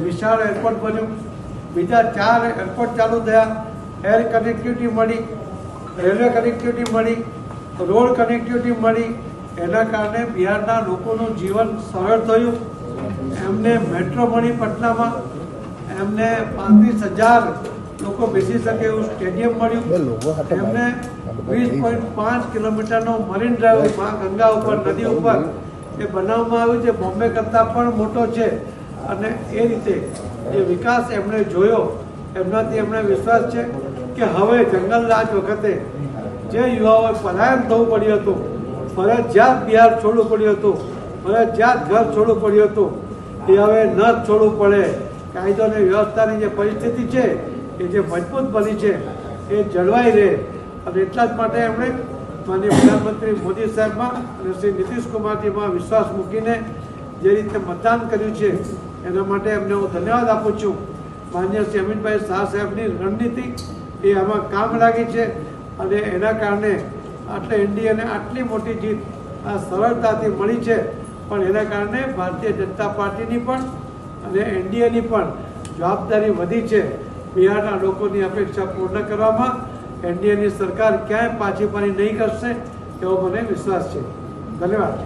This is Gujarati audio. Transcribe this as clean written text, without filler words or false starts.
વિશાળ એરપોર્ટ બન્યું, બીજા 4 એરપોર્ટ ચાલુ થયા, એર કનેક્ટિવિટી મળી, રેલવે કનેક્ટિવિટી મળી, રોડ કનેક્ટિવિટી મળી. એના કારણે બિહારના લોકોનું જીવન સરળ થયું. એમને મેટ્રો મળી પટનામાં, એમને 35,000 લોકો બેસી શકે એવું સ્ટેડિયમ મળ્યું, એમને 20.5 કિલોમીટરનો મરીન ડ્રાઈવ ગંગા ઉપર નદી ઉપર એ બનાવવામાં આવ્યું છે, બોમ્બે કરતાં પણ મોટો છે. અને એ રીતે જે વિકાસ એમણે જોયો એમનાથી એમને વિશ્વાસ છે કે હવે જંગલ રાજ વખતે જે યુવાઓએ પલાયન થવું પડ્યું હતું, ફરજિયાત બિહાર છોડવું પડ્યું હતું, ફરજિયાત ઘર છોડવું પડ્યું હતું, એ હવે ન છોડવું પડે. કાયદો અને વ્યવસ્થાની જે પરિસ્થિતિ છે એ જે મજબૂત બની છે એ જળવાઈ રહે. અને એટલા જ માટે એમણે માનનીય પ્રધાનમંત્રી મોદી સાહેબમાં અને શ્રી નીતિશ કુમારજીમાં વિશ્વાસ મૂકીને જે રીતે મતદાન કર્યું છે એના માટે એમને હું ધન્યવાદ આપું છું. માનનીય શ્રી અમિતભાઈ શાહ સાહેબની રણનીતિ એ આમાં કામ લાગી છે અને એના કારણે આટલે એનડીએને આટલી મોટી જીત આ સરળતાથી મળી છે. પણ એના કારણે ભારતીય જનતા પાર્ટીની પણ અને એનડીએની પણ જવાબદારી વધી છે. બિહારના લોકોની અપેક્ષા પૂર્ણ કરવામાં એનડીએની સરકાર ક્યાંય પાછી પાની નહીં કરશે એવો મને વિશ્વાસ છે. ધન્યવાદ.